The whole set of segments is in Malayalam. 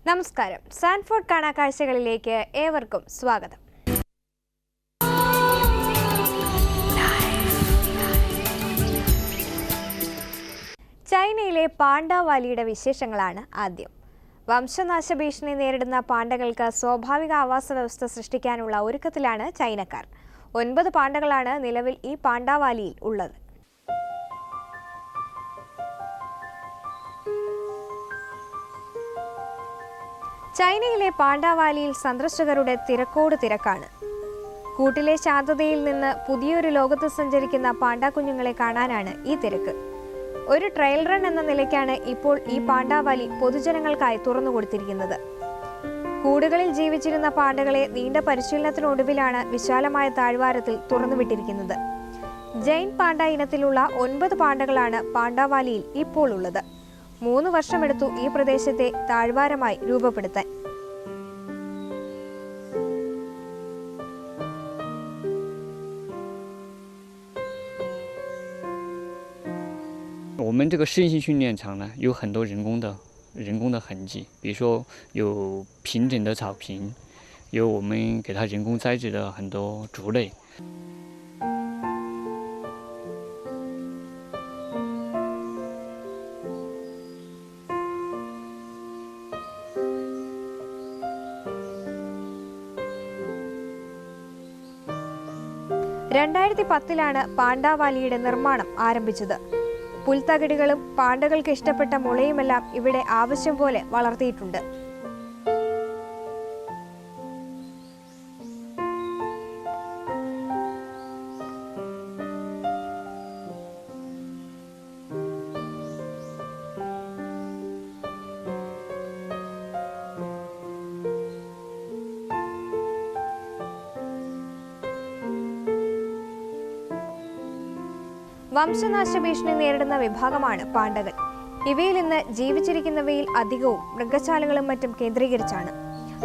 നമസ്കാരം. സാൻഫോർഡ് കാണാക്കാഴ്ചകളിലേക്ക് ഏവർക്കും സ്വാഗതം. ചൈനയിലെ പാണ്ഡ വാലിയുടെ വിശേഷങ്ങളാണ് ആദ്യം. വംശനാശ ഭീഷണി നേരിടുന്ന പാണ്ഡകൾക്ക് സ്വാഭാവിക ആവാസ വ്യവസ്ഥ സൃഷ്ടിക്കാനുള്ള ഒരുക്കത്തിലാണ് ചൈനക്കാർ. 9 പാണ്ഡകളാണ് നിലവിൽ ഈ പാണ്ഡാവാലിയിൽ ഉള്ളത്. ചൈനയിലെ പാണ്ഡാവാലിയിൽ സന്ദർശകരുടെ തിരക്കോട് തിരക്കാണ്. കൂട്ടിലെ ശാന്തതയിൽ നിന്ന് പുതിയൊരു ലോകത്ത് സഞ്ചരിക്കുന്ന പാണ്ഡ കുഞ്ഞുങ്ങളെ കാണാനാണ് ഈ തിരക്ക്. ഒരു ട്രയൽ റൺ എന്ന നിലയ്ക്കാണ് ഇപ്പോൾ ഈ പാണ്ഡാവാലി പൊതുജനങ്ങൾക്കായി തുറന്നുകൊടുത്തിരിക്കുന്നത്. കൂടുകളിൽ ജീവിച്ചിരുന്ന പാണ്ഡകളെ നീണ്ട പരിശീലനത്തിനൊടുവിലാണ് വിശാലമായ താഴ്വാരത്തിൽ തുറന്നുവിട്ടിരിക്കുന്നത്. ജൈൻ പാണ്ഡ ഇനത്തിലുള്ള 9 പാണ്ഡകളാണ് പാണ്ഡാവാലിയിൽ ഇപ്പോൾ ഉള്ളത്. 3 വർഷമെടുത്തു ഈ പ്രദേശത്തെ താഴ്വാരമായി രൂപപ്പെടുത്താൻ.我们这个身心训练场呢，有很多人工的痕迹，比如说有平整的草坪，有我们给它人工栽植的很多竹类。2010 പാണ്ഡാവാലിയുടെ നിർമ്മാണം ആരംഭിച്ചത്. പുൽത്തകിടികളും പാണ്ഡകൾക്ക് ഇഷ്ടപ്പെട്ട മുളയുമെല്ലാം ഇവിടെ ആവശ്യം പോലെ വളർത്തിയിട്ടുണ്ട്. വംശനാശ ഭീഷണി നേരിടുന്ന വിഭാഗമാണ് പാണ്ഡകൾ. ഇവയിൽ നിന്ന് ജീവിച്ചിരിക്കുന്നവയിൽ അധികവും മൃഗശാലകളും മറ്റും കേന്ദ്രീകരിച്ചാണ്.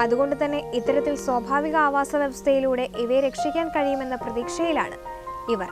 അതുകൊണ്ട് തന്നെ ഇത്തരത്തിൽ സ്വാഭാവിക ആവാസ വ്യവസ്ഥയിലൂടെ ഇവയെ രക്ഷിക്കാൻ കഴിയുമെന്ന പ്രതീക്ഷയിലാണ് ഇവർ.